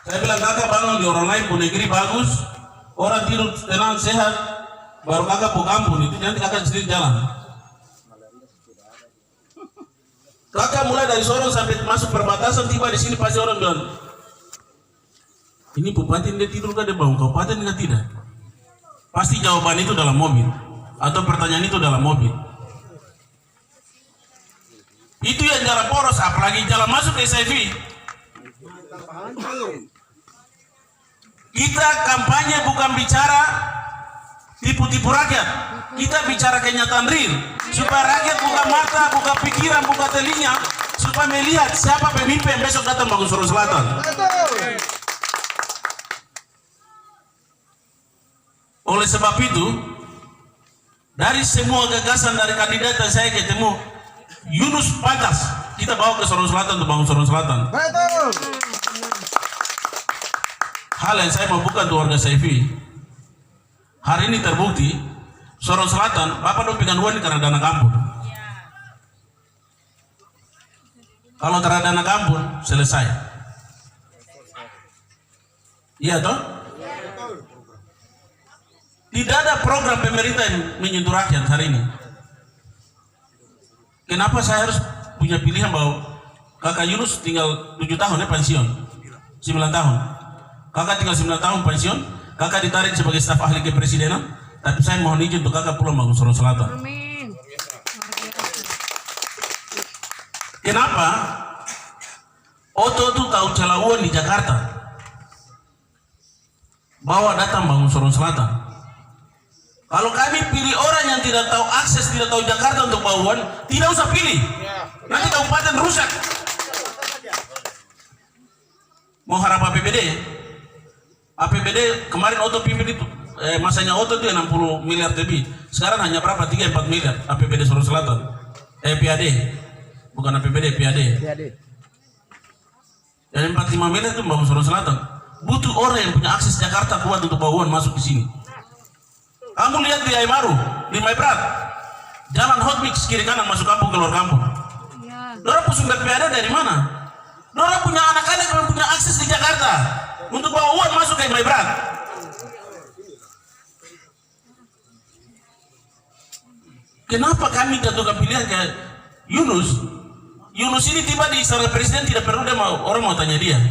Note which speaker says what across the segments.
Speaker 1: Saya bilang kakak bangun di orang lain pun negeri bagus, orang tidur tenang sehat, baru kakak mau kampung itu nanti kakak sendiri jalan. Kakak mulai dari Sorong sampai masuk perbatasan, tiba di sini pasti orang bilang, ini bupati dia tidur kan dia bangun kabupaten kan tidak? Pasti jawaban itu dalam mobil atau pertanyaan itu dalam mobil. Itu yang jalan poros, apalagi jalan masuk ke SIV. Kita kampanye bukan bicara tipu-tipu rakyat, kita bicara kenyataan real supaya rakyat buka mata, buka pikiran, buka telinga supaya melihat siapa pemimpin besok datang bangun Sorong Selatan. Oleh sebab itu, dari semua gagasan dari kandidat yang saya ketemu, Yunus pantas kita bawa ke Sorong Selatan untuk bangun Sorong Selatan. Hal yang saya mau bukan untuk warga Saifi. Hari ini terbukti Sorong Selatan, Bapak dong pegang uang karena dana kampung. Kalau terhadap dana kampung, selesai. Iya toh? Tidak ada program pemerintah yang menyentuh rakyat hari ini. Kenapa saya harus punya pilihan bahwa kakak Yunus tinggal 7 tahun ya pensiun, 9 tahun. Kakak tinggal 9 tahun pensiun, kakak ditarik sebagai staf ahli kepresidenan, tapi saya mohon izin untuk kakak pulang bangun Sorong Selatan.
Speaker 2: Amin.
Speaker 1: Kenapa? Oto itu tahu celauan di Jakarta, bawa datang bangun Sorong Selatan. Kalau kami pilih orang yang tidak tahu akses, tidak tahu Jakarta untuk bauan, tidak usah pilih. Nanti kabupaten rusak. Mau harap APBD? APBD kemarin Oto pimpin itu, masanya Oto itu 60 miliar lebih. Sekarang hanya berapa? 3-4 miliar APBD Sorong Selatan. PAD. Bukan APBD, PAD. Yang 45 miliar itu bangun Sorong Selatan. Butuh orang yang punya akses Jakarta kuat untuk bauan masuk di sini. Kamu lihat di Aimaru, di Maibrat, jalan hot mix kiri kanan masuk kampung keluar kampung. Dorang sumber PAD dari mana? Dorang punya anak-anak yang punya akses di Jakarta untuk bawa uang masuk ke Maibrat. Kenapa kami jatuhkan pilihan ke Yunus? Yunus ini tiba di istana presiden tidak perlu dia mau, orang mau tanya dia.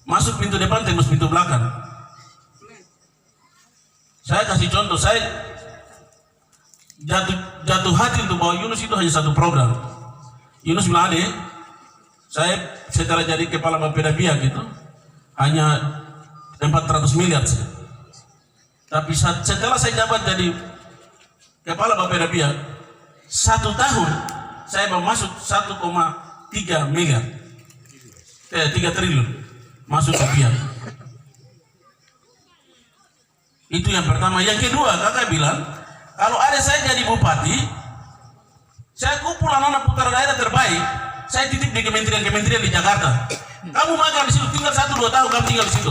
Speaker 1: Masuk pintu depan, tembus pintu belakang. Saya kasih contoh, saya jatuh hati untuk bawa Yunus itu hanya satu program. Yunus bilang, "Ade, saya setelah jadi kepala Bapeda Biak gitu, hanya 400 miliar saja. Tapi setelah saya jabat jadi kepala Bapeda Biak, 1 tahun saya mau masuk 1,3 miliar, 3 triliun masuk ke Biak." Itu yang pertama. Yang kedua, kakak bilang, kalau ada saya jadi bupati, saya kumpul anak-anak putra daerah terbaik, saya titip di kementerian-kementerian di Jakarta. Kamu makan di situ, tinggal 1-2 tahun kamu tinggal di situ.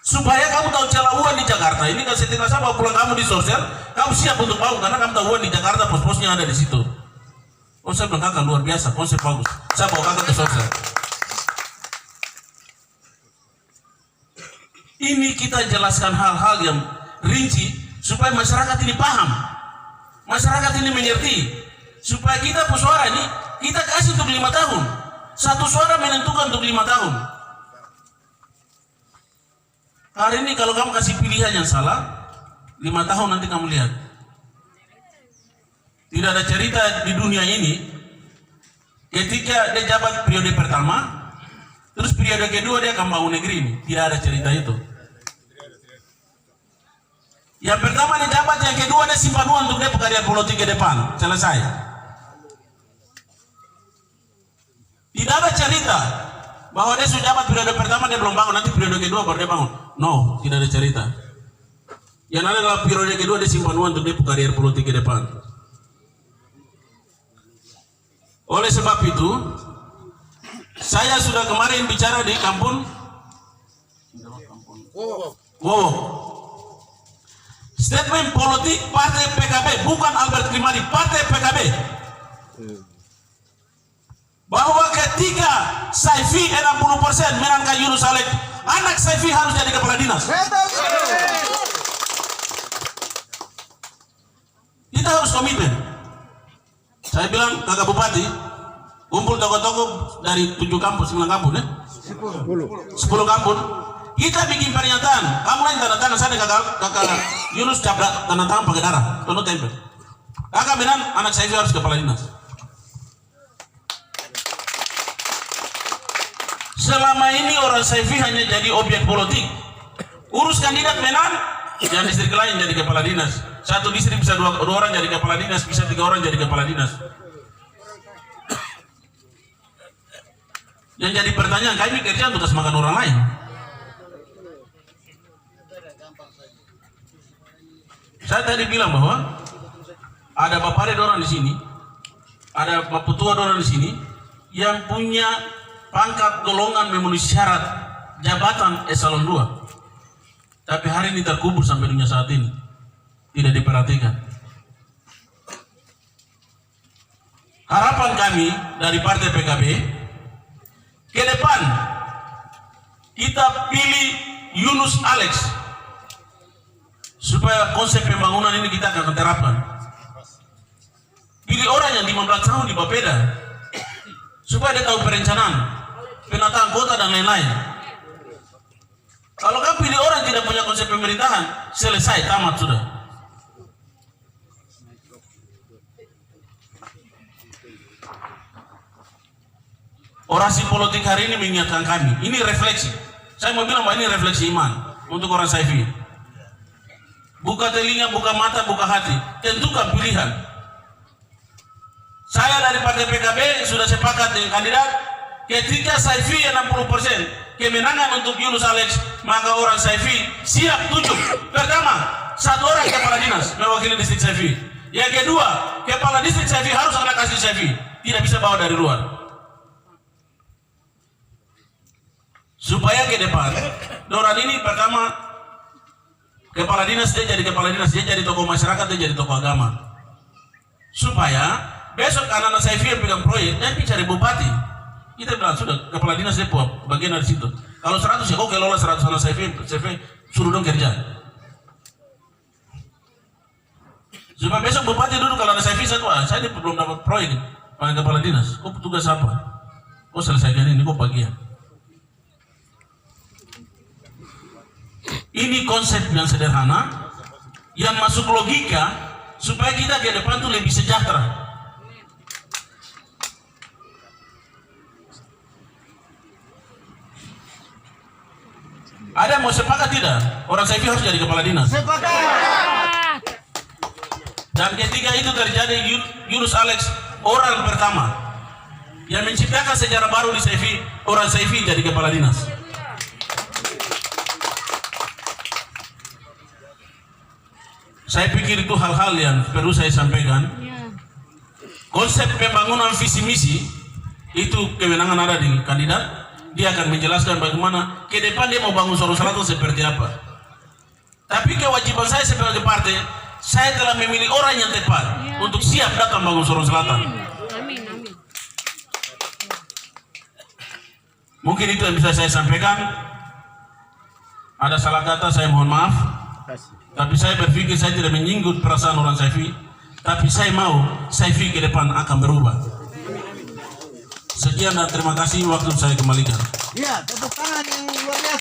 Speaker 1: Supaya kamu tahu cara uang di Jakarta. Ini kan setelah saya bawa pulang kamu di sosial, kamu siap untuk bangun karena kamu tahu uang di Jakarta, pos-posnya ada di situ. Oh, saya bilang kakak luar biasa, konsep bagus. Saya bawa kakak ke sosial. Ini kita jelaskan hal-hal yang rinci supaya masyarakat ini paham, masyarakat ini mengerti, supaya kita suara ini kita kasih untuk 5 tahun, 1 suara menentukan untuk 5 tahun. Hari ini kalau kamu kasih pilihan yang salah, 5 tahun nanti kamu lihat. Tidak ada cerita di dunia ini ketika dia jabat periode pertama, terus periode kedua dia akan bangun negeri ini. Tidak ada cerita itu. Yang pertama dia jabat, yang kedua dia simpan uang untuk dia pekerjaan politik ke depan. Selesai. Tidak ada cerita bahwa dia sudah jabat periode pertama dia belum bangun, nanti periode kedua baru dia bangun. No, tidak ada cerita. Yang ada dalam periode kedua dia simpan uang untuk dia pekerjaan politik ke depan. Oleh sebab itu, saya sudah kemarin bicara di kampung Wow. Statement politik Partai PKB, bukan Albert Krimadi, Partai PKB. bahwa ketika Saifi 60% menangkan Yunus Alex, anak Saifi harus jadi kepala dinas. Kita harus komitmen. Saya bilang ke Bupati, kumpul tokoh-tokoh dari 7 kampus, 9 kampus, 10 kampus. Kita bikin pernyataan. Kamu lain tanda tangan, saya kakak Yunus caprak tanda tangan pakai darah, tono tempel. Kakak bilang anak Saifi harus kepala dinas. Selama ini orang Saifi hanya jadi objek politik. Urus kandidat menang, yang distrik lain jadi kepala dinas. Satu distrik bisa dua orang jadi kepala dinas, bisa 3 orang jadi kepala dinas. Yang jadi pertanyaan, kami kerja untuk kasih makan orang lain. Saya tadi bilang bahwa ada Bapak orang di sini, ada Bapak Tua orang di sini yang punya pangkat golongan memenuhi syarat jabatan eselon 2. Tapi hari ini terkubur sampai dunia saat ini, tidak diperhatikan. Harapan kami dari Partai PKB, ke depan kita pilih Yunus Alex supaya konsep pembangunan ini kita akan terapkan. Pilih orang yang 15 tahun di Bapeda supaya dia tahu perencanaan, penataan kota dan lain-lain. Kalau kamu pilih orang yang tidak punya konsep pemerintahan, selesai, tamat sudah. Orasi politik hari ini mengingatkan kami, ini refleksi. Saya mau bilang bahwa ini refleksi iman untuk orang Saifi. Buka telinga, buka mata, buka hati, tentukan pilihan. Saya dari Partai PKB sudah sepakat dengan kandidat. Ketika Saifi 60% kemenangan untuk Yunus Alex, maka orang Saifi siap tunjuk. Pertama, 1 orang kepala dinas mewakili distrik Saifi. Yang kedua, kepala distrik Saifi harus anak asli Saifi, tidak bisa bawa dari luar. Supaya ke depan, orang ini pertama kepala dinas, dia jadi kepala dinas, dia jadi tokoh masyarakat, dia jadi tokoh agama. Supaya besok anak-anak Saifi yang pegang proyek, nanti cari bupati. Kita bilang sudah kepala dinas dia bagian dari situ. Kalau 100 ya kau kelola 100 anak Saifi suruh dong kerja. Supaya besok bupati duduk kalau ada Saifi satu, saya belum dapat proyek, panggil kepala dinas. Kau petugas apa? Kau selesaikan ini, kau bagian. Ini konsep yang sederhana, yang masuk logika, supaya kita ke depan tuh lebih sejahtera. Ada mau sepakat tidak? Orang Saifi harus jadi kepala dinas. Sepakat. Dan ketika itu terjadi, Yunus Alex orang pertama yang menciptakan sejarah baru di Saifi, orang Saifi jadi kepala dinas. Saya pikir itu hal-hal yang perlu saya sampaikan. Konsep pembangunan visi misi itu kewenangan ada di kandidat. Dia akan menjelaskan bagaimana ke depan dia mau bangun Sorong Selatan seperti apa. Tapi kewajiban saya sebagai partai, saya telah memilih orang yang tepat untuk siap datang bangun Sorong Selatan.
Speaker 2: Amin.
Speaker 1: Mungkin itu yang bisa saya sampaikan. Ada salah kata, saya mohon maaf. Tapi saya berpikir saya tidak menyinggung perasaan orang Saifi. Tapi saya mau Saifi ke depan akan berubah. Sekian dan terima kasih, waktu saya kembalikan.
Speaker 3: Ya, tepuk tangan yang luar biasa.